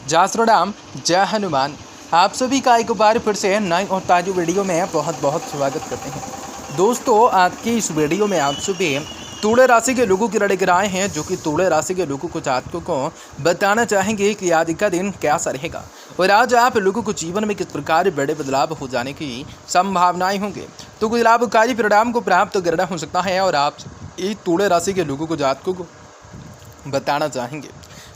जय श्री राम, जय हनुमान। आप सभी का एक बार फिर से नई और ताज़ी वीडियो में बहुत बहुत स्वागत करते हैं। दोस्तों, आज की इस वीडियो में आप सभी तुला राशि के लोगों की राय राय हैं, जो कि तुला राशि के लोगों को जातकों को बताना चाहेंगे कि आज का दिन कैसा रहेगा और आज आप लोगों को जीवन में किस प्रकार बड़े बदलाव हो जाने की संभावनाएं होंगी। तो कुछ लाभकारी परिणाम को प्राप्त करना हो सकता है और आप इस तुला राशि के लोगों को जातकों को बताना चाहेंगे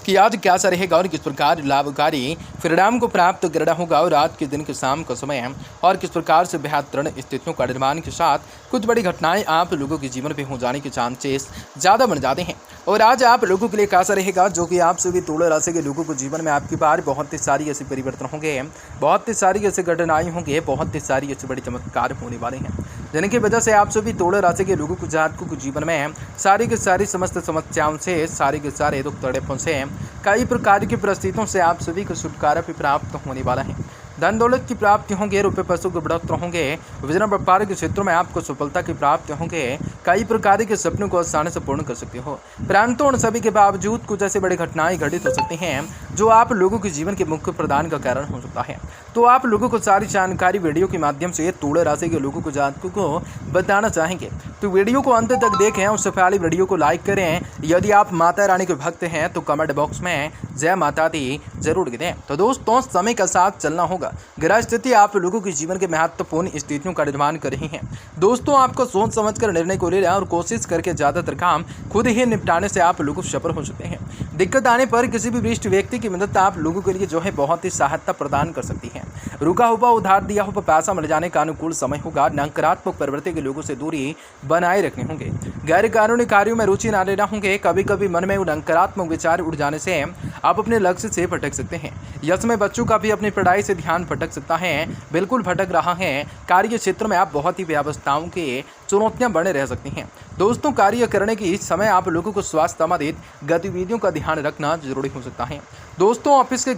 कि आज कैसा रहेगा और किस प्रकार लाभकारी परिणाम को प्राप्त करना होगा और आज के दिन के शाम का समय और किस प्रकार से बेहतरीन स्थितियों का निर्माण के साथ कुछ बड़ी घटनाएं आप लोगों के जीवन में हो जाने के चांसेस ज़्यादा बन जाते हैं। और आज आप लोगों के लिए कैसा रहेगा, जो कि आप सभी तुला राशि के लोगों को जीवन में आपकी बार बहुत ही सारी ऐसे परिवर्तन होंगे, बहुत ही सारी ऐसी घटनाएं होंगे, बहुत ही सारी ऐसे बड़े चमत्कार होने वाले हैं, जिनकी वजह से आप सभी तुला राशि के लोगों को जातकों को जीवन में सारी की सारी समस्त समस्याओं से, सारे के सारे दुख तड़पों से, कई प्रकार की परिस्थितियों से आप सभी को छुटकारा भी प्राप्त होने वाला है। धन दौलत की प्राप्ति होंगे, रुपये पैसों के बढ़ोतरी होंगे, विजन व्यापार के क्षेत्रों में आपको सफलता की प्राप्ति होंगे, कई प्रकार के सपनों को आसानी से पूर्ण कर सकते हो। परंतु उन सभी के बावजूद कुछ ऐसी बड़ी घटनाएं घटित हो सकती हैं जो आप लोगों के जीवन के मुख्य प्रदान का कारण हो सकता है। तो आप लोगों को सारी जानकारी वीडियो के माध्यम से तुला राशि के लोगों को जातकों को बताना चाहेंगे, तो वीडियो को अंत तक देखें। उससे पहले वीडियो को लाइक करें। यदि आप माता रानी के भक्त हैं तो कमेंट बॉक्स में जय माता दी जरूर लिखें। तो दोस्तों, समय का साथ चलना होगा। ग्रह स्थिति आप लोगों के जीवन के महत्वपूर्ण स्थितियों का निर्माण कर रही हैं। दोस्तों, आपको सोच समझ कर निर्णय को लेना और कोशिश करके ज़्यादातर काम खुद ही निपटाने से आप लोग सफल हो सकते हैं। दिक्कत आने पर किसी भी वरिष्ठ व्यक्ति की मदद आप लोगों के लिए जो है बहुत ही सहायता प्रदान कर सकती है। रुका हुआ उधार दिया हुआ पैसा मिल जाने का अनुकूल समय होगा। नकारात्मक प्रवृत्ति के लोगों से दूरी बनाए रखने होंगे। गैर कानूनी कार्यों में रुचि न लेना होंगे। कभी कभी मन में नकारात्मक विचार उड़ जाने से आप अपने लक्ष्य से भटक सकते हैं। यश में बच्चों का भी अपनी पढ़ाई से ध्यान भटक सकता है, बिल्कुल भटक रहा है। कार्य क्षेत्र में आप बहुत ही व्यवस्थाओं के चुनौतियां बने रह सकती हैं। दोस्तों, कार्य करने की समय आप लोगों को स्वास्थ्य संबंधित गतिविधियों का ध्यान रखना जरूरी हो सकता है। दोस्तों, ऑफिस के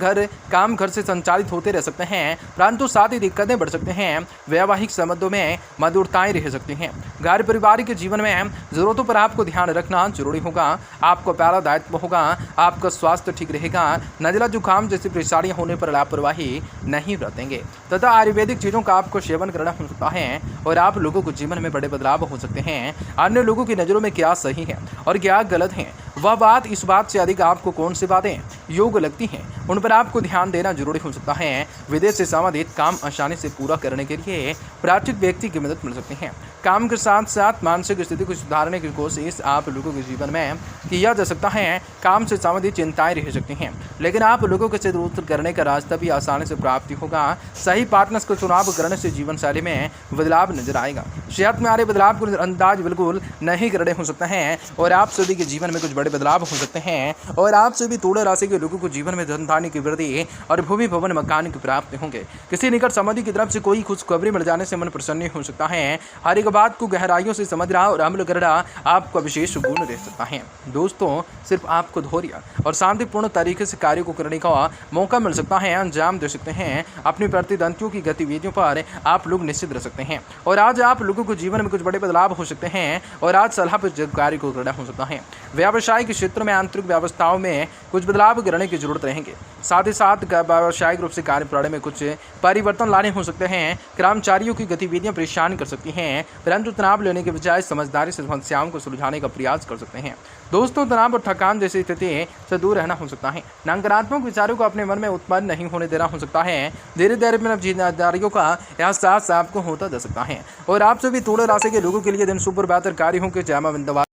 काम घर से संचालित होते रह सकते हैं, परंतु साथ ही दिक्कतें बढ़ सकते हैं। वैवाहिक संबंधों में मधुरताएं रह सकती हैं। घर परिवार के जीवन में जरूरतों पर आपको ध्यान रखना जरूरी होगा। आपको पहला दायित्व होगा, आपका स्वास्थ्य ठीक रहेगा। नजला जुकाम जैसी परेशानियां होने पर लापरवाही नहीं बरतेंगे तथा आयुर्वेदिक चीज़ों का आपको सेवन करना हो सकता है और आप लोगों को जीवन में बड़े बदलाव हो सकते हैं। अन्य लोगों की नज़रों में क्या सही है और क्या गलत है, वह बात इस बात से अधिक आपको कौन सी बातें योग लगती हैं, उन पर आपको ध्यान देना जरूरी हो सकता है। विदेश से संबंधित काम आसानी से पूरा करने के लिए प्राचित व्यक्ति की मदद मिल सकती है। काम के साथ साथ मानसिक स्थिति को सुधारने की कोशिश आप लोगों के जीवन में किया जा सकता है। काम से संबंधित चिंताएं रह सकती हैं, लेकिन आप लोगों के दूर करने का रास्ता भी आसानी से प्राप्ति होगा। सही पार्टनर्स को चुनाव करने से जीवन शैली में बदलाव नजर आएगा। सेहत में आ रहे बदलाव को अंदाज बिल्कुल नहीं करने हो सकता है और आप सभी के जीवन में कुछ बड़े बदलाव हो सकते हैं। और आप सभी तुला राशि के लोगों को जीवन में धन धान्य की वृद्धि और भूमि भवन मकान की प्राप्ति होंगे। किसी निकट संबंधी की तरफ से कोई खुशखबरी मिल जाने से मन प्रसन्न हो सकता है। हर एक बात को गहराइयों से समझना और अमल करना आपको विशेष गुण दे सकता है। दोस्तों, सिर्फ आपको धैर्य और शांतिपूर्ण तरीके से कार्य को करने का मौका मिल सकता है, अंजाम दे सकते हैं। अपनी प्रतिद्वंदियों की गतिविधियों पर आप लोग निश्चित रह सकते हैं और आज आप लोगों को जीवन में कुछ बड़े बदलाव हो सकते हैं और आज सलाह पर कार्य को करना हो सकता है। व्यावसायिक क्षेत्र में आंतरिक व्यवस्थाओं में कुछ बदलाव करने की जरूरत रहेंगे। साथ ही साथ व्यावसायिक रूप से कार्य प्रणाली में कुछ परिवर्तन लाने हो सकते हैं। कर्मचारियों की गतिविधियां परेशान कर सकती हैं, परंतु तनाव लेने के बजाय समझदारी से समस्याओं को सुलझाने का प्रयास कर सकते हैं। दोस्तों, तनाव और थकान जैसी स्थिति से दूर रहना हो सकता है। नकारात्मक विचारों को अपने मन में उत्पन्न नहीं होने देना हो सकता है। धीरे धीरे अपनी जिम्मेदारियों का एहसास आपको होता जा सकता है और आप सभी तुला राशि के लोगों के लिए दिन सुपर बेहतर कार्य होंगे। जय मां।